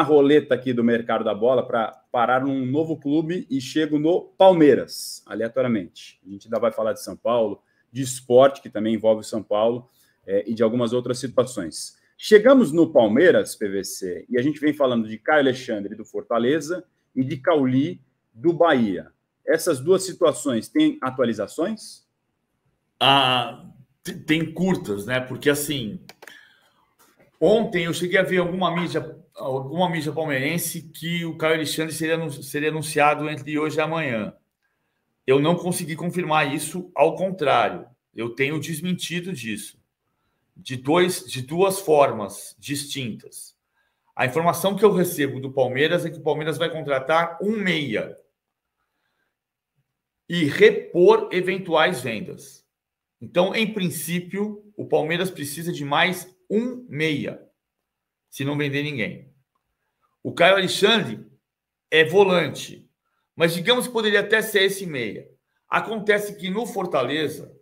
a roleta aqui do mercado da bola para parar num novo clube e chego no Palmeiras, aleatoriamente. A gente ainda vai falar de São Paulo, de esporte, que também envolve o São Paulo, e de algumas outras situações. Chegamos no Palmeiras, PVC, e a gente vem falando de Caio Alexandre do Fortaleza e de Cauli do Bahia. Essas duas situações têm atualizações? Tem curtas, né? Porque assim, ontem eu cheguei a ver alguma mídia palmeirense que o Caio Alexandre seria anunciado entre hoje e amanhã. Eu não consegui confirmar isso, ao contrário, eu tenho desmentido disso, de duas formas distintas. A informação que eu recebo do Palmeiras é que o Palmeiras vai contratar um meia e repor eventuais vendas. Então, em princípio, o Palmeiras precisa de mais um meia, se não vender ninguém. O Caio Alexandre é volante, mas digamos que poderia até ser esse meia. Acontece que no Fortaleza,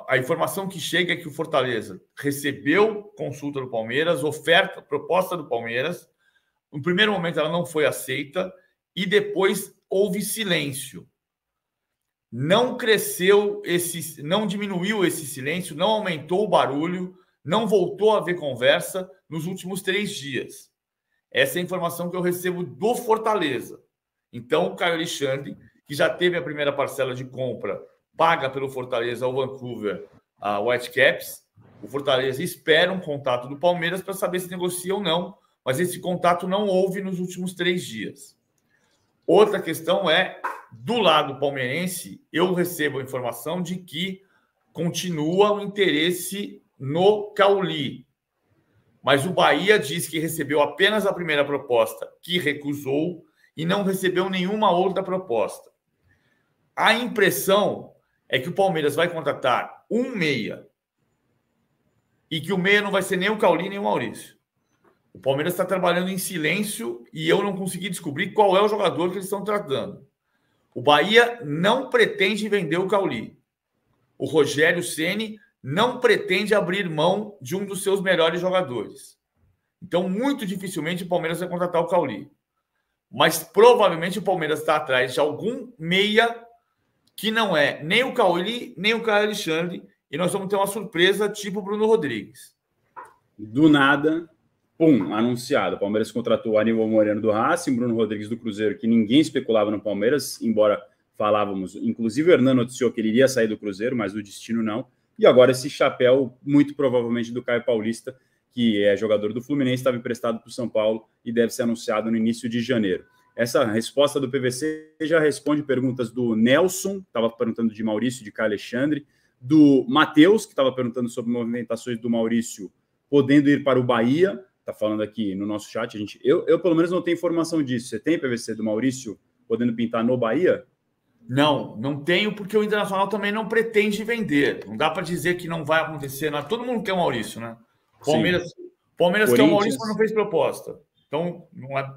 a informação que chega é que o Fortaleza recebeu consulta do Palmeiras, proposta do Palmeiras. No primeiro momento ela não foi aceita e depois houve silêncio. Não cresceu não diminuiu esse silêncio, não aumentou o barulho, não voltou a haver conversa nos últimos 3 dias. Essa é a informação que eu recebo do Fortaleza. Então, o Caio Alexandre, que já teve a primeira parcela de compra paga pelo Fortaleza ao Vancouver, a Whitecaps, o Fortaleza espera um contato do Palmeiras para saber se negocia ou não, mas esse contato não houve nos últimos 3 dias. Outra questão é, do lado palmeirense, eu recebo a informação de que continua o interesse no Cauli. Mas o Bahia diz que recebeu apenas a primeira proposta, que recusou, e não recebeu nenhuma outra proposta. A impressão é que o Palmeiras vai contratar um meia e que o meia não vai ser nem o Cauli nem o Maurício. O Palmeiras está trabalhando em silêncio e eu não consegui descobrir qual é o jogador que eles estão tratando. O Bahia não pretende vender o Cauli. O Rogério Ceni não pretende abrir mão de um dos seus melhores jogadores. Então, muito dificilmente o Palmeiras vai contratar o Cauli. Mas provavelmente o Palmeiras está atrás de algum meia que não é nem o Cauli, nem o Caio Alexandre, e nós vamos ter uma surpresa tipo Bruno Rodrigues. Do nada, pum, anunciado. O Palmeiras contratou o Aníbal Moreno do Racing, Bruno Rodrigues do Cruzeiro, que ninguém especulava no Palmeiras, embora falávamos, inclusive o Hernan noticiou que ele iria sair do Cruzeiro, mas o destino não. E agora esse chapéu, muito provavelmente do Caio Paulista, que é jogador do Fluminense, estava emprestado para o São Paulo e deve ser anunciado no início de janeiro. Essa resposta do PVC já responde perguntas do Nelson, que estava perguntando de Maurício, de Caio Alexandre, do Matheus, que estava perguntando sobre movimentações do Maurício podendo ir para o Bahia, está falando aqui no nosso chat. Eu pelo menos não tenho informação disso. Você tem, PVC, do Maurício podendo pintar no Bahia? Não tenho, porque o Internacional também não pretende vender. Não dá para dizer que não vai acontecer. Todo mundo quer o Maurício, né? Palmeiras quer o Maurício, mas não fez proposta. Então, não é...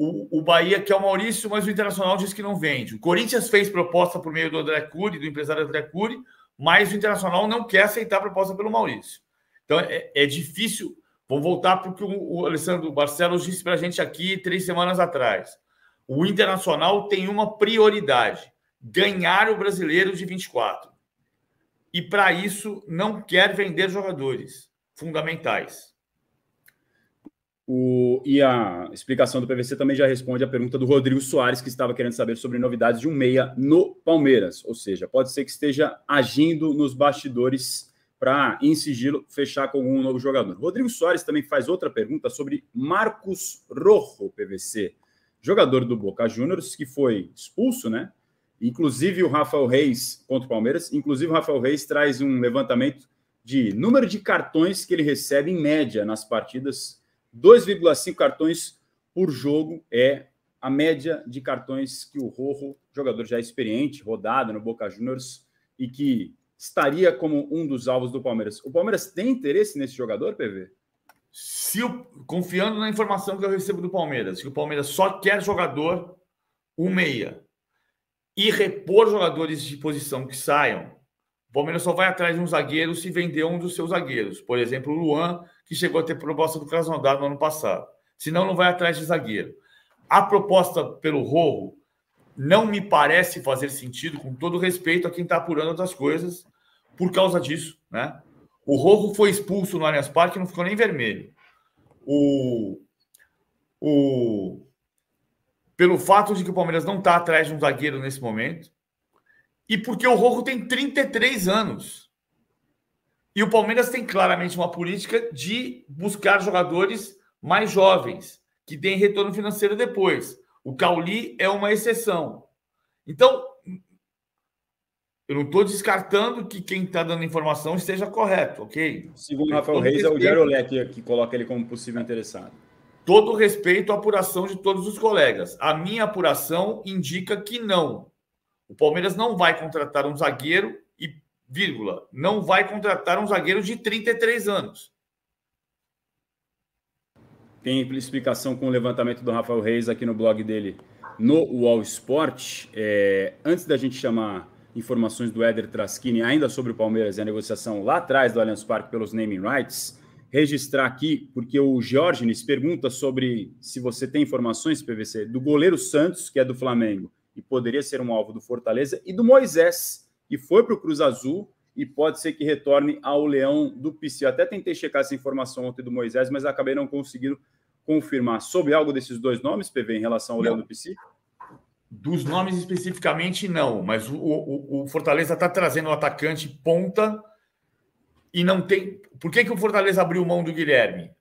O Bahia quer o Maurício, mas o Internacional diz que não vende. O Corinthians fez proposta por meio do André Cury, do empresário André Cury, mas o Internacional não quer aceitar a proposta pelo Maurício. Então, é difícil. Vamos voltar para o que o Alessandro Barcelos disse para a gente aqui 3 semanas atrás. O Internacional tem uma prioridade: ganhar o Brasileiro de 24. E, para isso, não quer vender jogadores fundamentais. E a explicação do PVC também já responde a pergunta do Rodrigo Soares, que estava querendo saber sobre novidades de um meia no Palmeiras. Ou seja, pode ser que esteja agindo nos bastidores para, em sigilo, fechar com um novo jogador. Rodrigo Soares também faz outra pergunta sobre Marcos Rojo, PVC, jogador do Boca Juniors, que foi expulso, né? Inclusive o Rafael Reis contra o Palmeiras. Inclusive o Rafael Reis traz um levantamento de número de cartões que ele recebe em média nas partidas. 2,5 cartões por jogo é a média de cartões que o Rojo, jogador já experiente, rodado no Boca Juniors, e que estaria como um dos alvos do Palmeiras. O Palmeiras tem interesse nesse jogador, PV? Confiando na informação que eu recebo do Palmeiras, que o Palmeiras só quer jogador, um meia, e repor jogadores de posição que saiam, o Palmeiras só vai atrás de um zagueiro se vender um dos seus zagueiros. Por exemplo, o Luan, que chegou a ter proposta do Krasnodar no ano passado. senão não vai atrás de zagueiro. A proposta pelo Rojo não me parece fazer sentido, com todo respeito a quem está apurando outras coisas, por causa disso, né? O Rojo foi expulso no Allianz Parque e não ficou nem vermelho. Pelo fato de que o Palmeiras não está atrás de um zagueiro nesse momento, e porque o Rojo tem 33 anos. E o Palmeiras tem claramente uma política de buscar jogadores mais jovens, que deem retorno financeiro depois. O Cauli é uma exceção. Então, eu não estou descartando que quem está dando informação esteja correto, ok? Segundo o Rafael Reis, é o Diarolé que coloca ele como possível interessado. Todo respeito à apuração de todos os colegas. A minha apuração indica que não. O Palmeiras não vai contratar um zagueiro e, vírgula, não vai contratar um zagueiro de 33 anos. Tem explicação com o levantamento do Rafael Reis aqui no blog dele, no UOL Sport. Antes da gente chamar informações do Éder Traschini, ainda sobre o Palmeiras e a negociação lá atrás do Allianz Parque pelos naming rights, registrar aqui, porque o Georgenes pergunta sobre se você tem informações, PVC, do goleiro Santos, que é do Flamengo, e poderia ser um alvo do Fortaleza, e do Moisés, que foi para o Cruz Azul e pode ser que retorne ao Leão do Pici. Eu até tentei checar essa informação ontem do Moisés, mas acabei não conseguindo confirmar. Sobre algo desses dois nomes, PV, em relação ao Leão do Pici? Dos nomes especificamente, não. Mas o Fortaleza está trazendo um atacante ponta e não tem... Por que o Fortaleza abriu mão do Guilherme?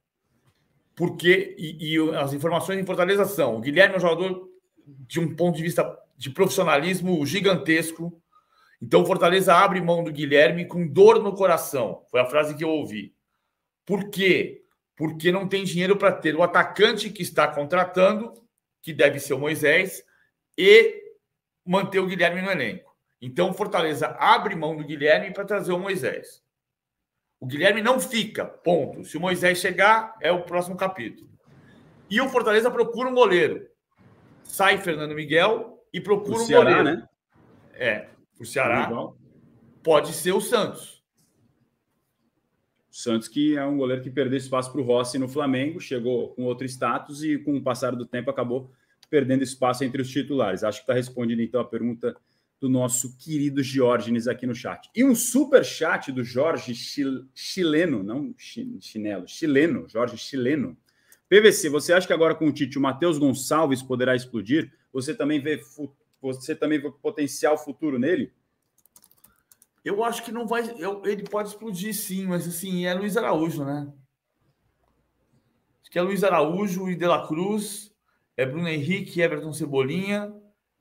Porque, e as informações em Fortaleza são, o Guilherme é um jogador de um ponto de vista de profissionalismo gigantesco. Então, o Fortaleza abre mão do Guilherme com dor no coração. Foi a frase que eu ouvi. Por quê? Porque não tem dinheiro para ter o atacante que está contratando, que deve ser o Moisés, e manter o Guilherme no elenco. Então, o Fortaleza abre mão do Guilherme para trazer o Moisés. O Guilherme não fica, ponto. Se o Moisés chegar, é o próximo capítulo. E o Fortaleza procura um goleiro. Sai Fernando Miguel e procura um goleiro. Né? O Ceará pode ser o Santos. O Santos, que é um goleiro que perdeu espaço para o Rossi no Flamengo, chegou com outro status e, com o passar do tempo, acabou perdendo espaço entre os titulares. Acho que está respondendo, então, a pergunta do nosso querido Georgenes aqui no chat. E um super chat do Jorge Chileno, não chinelo, chileno, Jorge Chileno. PVC, você acha que agora com o Tite o Matheus Gonçalves poderá explodir? Você também vê potencial futuro nele? Eu acho que não vai... ele pode explodir, sim, mas assim, é Luiz Araújo, né? Acho que é Luiz Araújo e De La Cruz, é Bruno Henrique, Everton Cebolinha,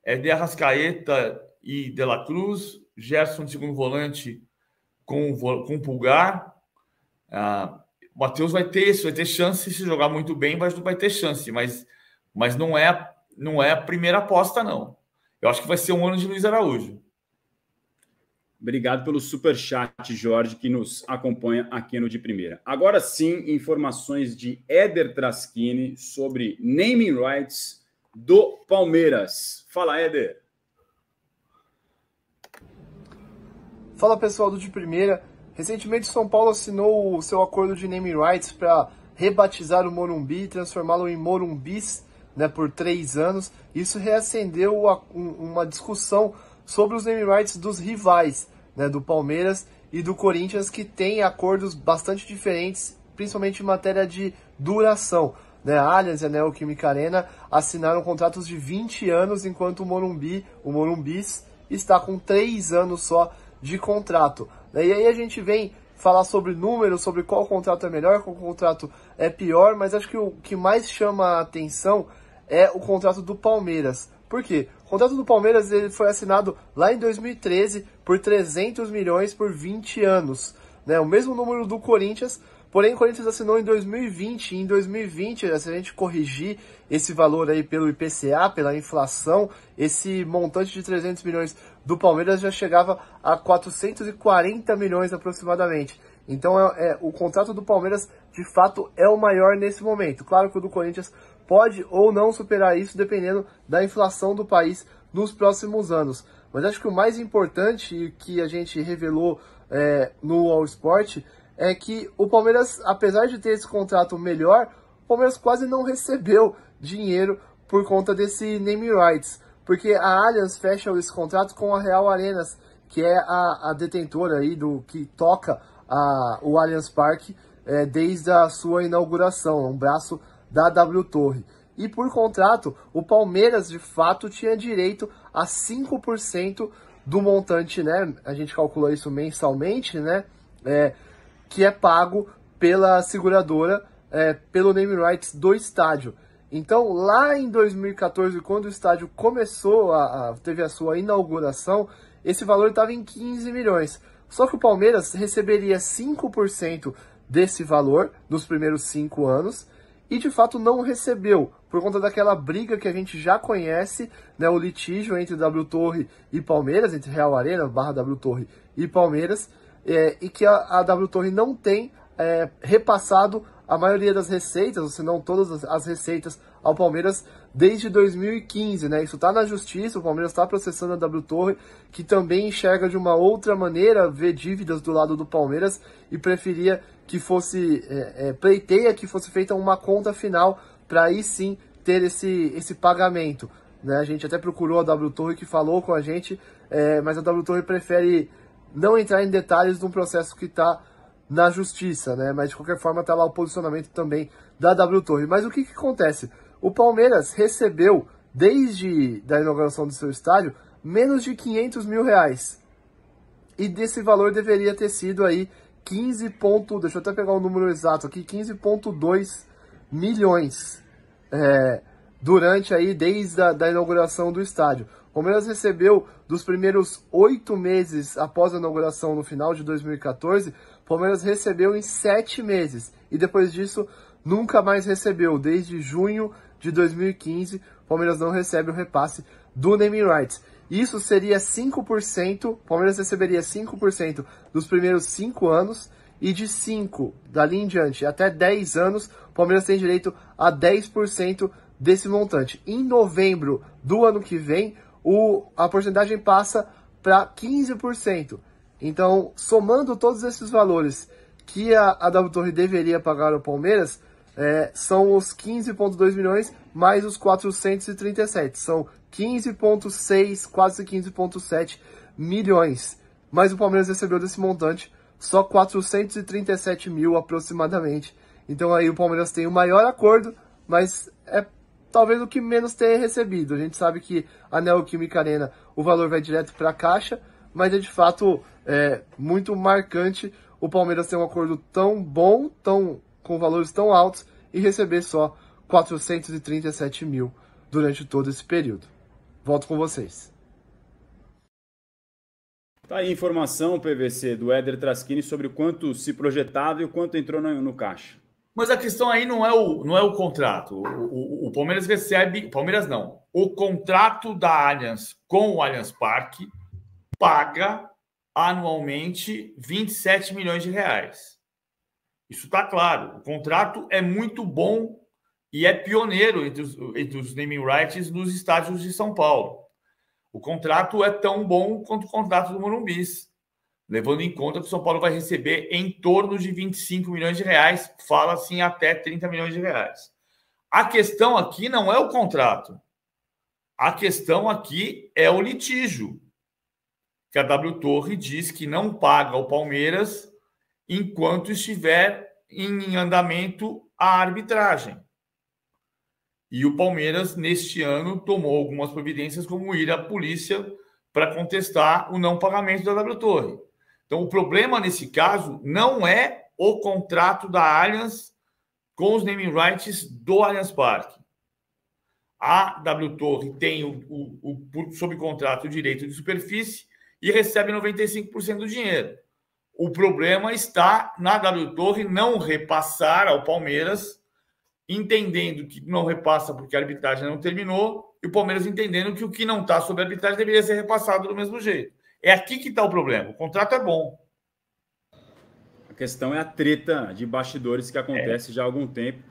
é De Arrascaeta e De La Cruz, Gerson de segundo volante com Pulgar. O Matheus vai ter chance, se jogar muito bem, vai ter chance, mas não é a primeira aposta, não. Eu acho que vai ser um ano de Luiz Araújo. Obrigado pelo superchat, Jorge, que nos acompanha aqui no De Primeira. Agora sim, informações de Éder Traschini sobre naming rights do Palmeiras. Fala, Éder. Fala, pessoal do De Primeira. Recentemente, São Paulo assinou o seu acordo de naming rights para rebatizar o Morumbi e transformá-lo em Morumbis, né, por 3 anos. Isso reacendeu uma discussão sobre os naming rights dos rivais, né, do Palmeiras e do Corinthians, que têm acordos bastante diferentes, principalmente em matéria de duração. Né? A Allianz e a Neoquímica Arena assinaram contratos de 20 anos, enquanto o Morumbis, está com 3 anos só de contrato. E aí a gente vem falar sobre números, sobre qual contrato é melhor, qual contrato é pior, mas acho que o que mais chama a atenção é o contrato do Palmeiras. Por quê? O contrato do Palmeiras ele foi assinado lá em 2013 por 300 milhões por 20 anos. Né? O mesmo número do Corinthians, porém o Corinthians assinou em 2020. E em 2020, se a gente corrigir esse valor aí pelo IPCA, pela inflação, esse montante de 300 milhões do Palmeiras já chegava a 440 milhões aproximadamente. Então o contrato do Palmeiras, de fato, é o maior nesse momento. Claro que o do Corinthians pode ou não superar isso, dependendo da inflação do país nos próximos anos. Mas acho que o mais importante, e que a gente revelou no All Sport, é que o Palmeiras, apesar de ter esse contrato melhor, o Palmeiras quase não recebeu dinheiro por conta desse naming rights, porque a Allianz fecha esse contrato com a Real Arenas, que é a detentora aí que toca o Allianz Parque desde a sua inauguração, um braço da W Torre. E por contrato, o Palmeiras de fato tinha direito a 5% do montante, né? A gente calcula isso mensalmente, né? Que é pago pela seguradora, pelo name rights do estádio. Então, lá em 2014, quando o estádio começou, teve a sua inauguração, esse valor estava em 15 milhões. Só que o Palmeiras receberia 5% desse valor nos primeiros 5 anos e, de fato, não recebeu, por conta daquela briga que a gente já conhece, né, o litígio entre W Torre e Palmeiras, entre Real Arena, / W Torre e Palmeiras, e que a W Torre não tem repassado a maioria das receitas, ou se não todas as receitas, ao Palmeiras desde 2015, né? Isso está na justiça, o Palmeiras está processando a W Torre, que também enxerga de uma outra maneira, vê dívidas do lado do Palmeiras e preferia que fosse, pleiteia que fosse feita uma conta final para aí sim ter esse pagamento, né? A gente até procurou a W Torre, que falou com a gente, mas a W Torre prefere não entrar em detalhes de um processo que está na justiça, né? Mas de qualquer forma está lá o posicionamento também da W Torre. Mas o que acontece? O Palmeiras recebeu, desde a inauguração do seu estádio, menos de 500 mil reais. E desse valor deveria ter sido aí 15 ponto, deixa eu até pegar o número exato aqui, 15,2 milhões durante aí, desde a inauguração do estádio. O Palmeiras recebeu, dos primeiros 8 meses após a inauguração, no final de 2014, o Palmeiras recebeu em 7 meses. E depois disso, nunca mais recebeu. Desde junho de 2015, o Palmeiras não recebe o repasse do naming rights. Isso seria 5%, o Palmeiras receberia 5% dos primeiros 5 anos, e de 5, dali em diante, até 10 anos, o Palmeiras tem direito a 10% desse montante. Em novembro do ano que vem, a porcentagem passa para 15%. Então, somando todos esses valores que a W Torre deveria pagar ao Palmeiras, são os 15,2 milhões mais os 437. São 15,6, quase 15,7 milhões. Mas o Palmeiras recebeu desse montante só 437 mil aproximadamente. Então aí o Palmeiras tem o maior acordo, mas talvez o que menos tenha recebido. A gente sabe que a Neoquímica Arena, o valor vai direto para a caixa, mas é de fato muito marcante o Palmeiras ter um acordo tão bom, com valores tão altos, e receber só 437 mil durante todo esse período. Volto com vocês. Tá aí a informação, PVC, do Éder Traschini sobre o quanto se projetava e o quanto entrou no caixa. Mas a questão aí não é o contrato. O Palmeiras recebe... Palmeiras não. O contrato da Allianz com o Allianz Parque paga anualmente 27 milhões de reais. Isso está claro. O contrato é muito bom e é pioneiro entre os naming rights nos estádios de São Paulo. O contrato é tão bom quanto o contrato do Morumbi, levando em conta que o São Paulo vai receber em torno de 25 milhões de reais, fala assim até 30 milhões de reais. A questão aqui não é o contrato. A questão aqui é o litígio, que a W Torre diz que não paga ao Palmeiras enquanto estiver em andamento a arbitragem. E o Palmeiras, neste ano, tomou algumas providências, como ir à polícia para contestar o não pagamento da W Torre. Então, o problema nesse caso não é o contrato da Allianz com os naming rights do Allianz Parque. A W Torre tem, sob contrato, o direito de superfície e recebe 95% do dinheiro. O problema está na W Torre não repassar ao Palmeiras, entendendo que não repassa porque a arbitragem não terminou, e o Palmeiras entendendo que o que não está sob a arbitragem deveria ser repassado do mesmo jeito. É aqui que está o problema. O contrato é bom. A questão é a treta de bastidores que acontece já há algum tempo.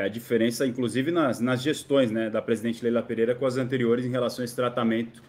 A diferença, inclusive, nas gestões, né, da presidente Leila Pereira com as anteriores em relação a esse tratamento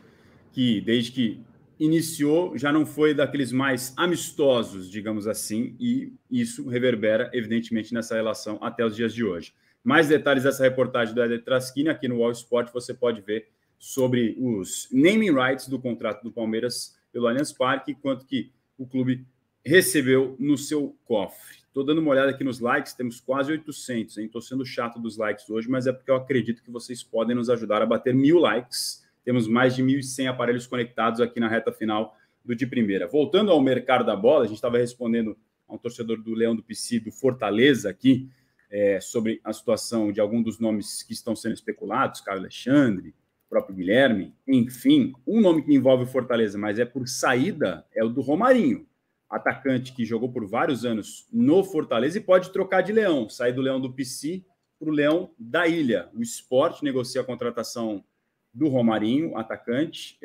que, desde que iniciou, já não foi daqueles mais amistosos, digamos assim, e isso reverbera, evidentemente, nessa relação até os dias de hoje. Mais detalhes dessa reportagem do Éder Traschini aqui no All Sport, você pode ver sobre os naming rights do contrato do Palmeiras pelo Allianz Parque, quanto que o clube recebeu no seu cofre. Estou dando uma olhada aqui nos likes, temos quase 800, hein? Estou sendo chato dos likes hoje, mas é porque eu acredito que vocês podem nos ajudar a bater 1.000 likes. Temos mais de 1.100 aparelhos conectados aqui na reta final do De Primeira. Voltando ao mercado da bola, a gente estava respondendo a um torcedor do Leão do PC, do Fortaleza aqui, sobre a situação de algum dos nomes que estão sendo especulados, Caio Alexandre, próprio Guilherme, enfim, um nome que envolve o Fortaleza, mas é por saída, é o do Romarinho, atacante que jogou por vários anos no Fortaleza e pode trocar de Leão, sair do Leão do PC para o Leão da Ilha. O Sport negocia a contratação do Romarinho, atacante,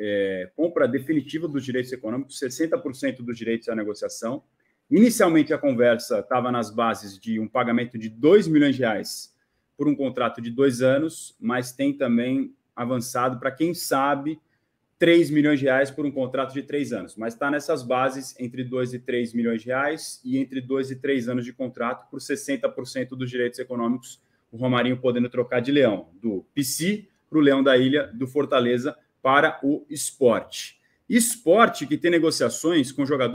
compra definitiva dos direitos econômicos, 60% dos direitos à negociação. Inicialmente, a conversa estava nas bases de um pagamento de R$2 milhões por um contrato de 2 anos, mas tem também avançado para, quem sabe, R$3 milhões por um contrato de 3 anos. Mas está nessas bases entre 2 e 3 milhões de reais e entre 2 e 3 anos de contrato por 60% dos direitos econômicos, o Romarinho podendo trocar de Leão, do PC para o Leão da Ilha, do Fortaleza para o Sport. Sport que tem negociações com jogadores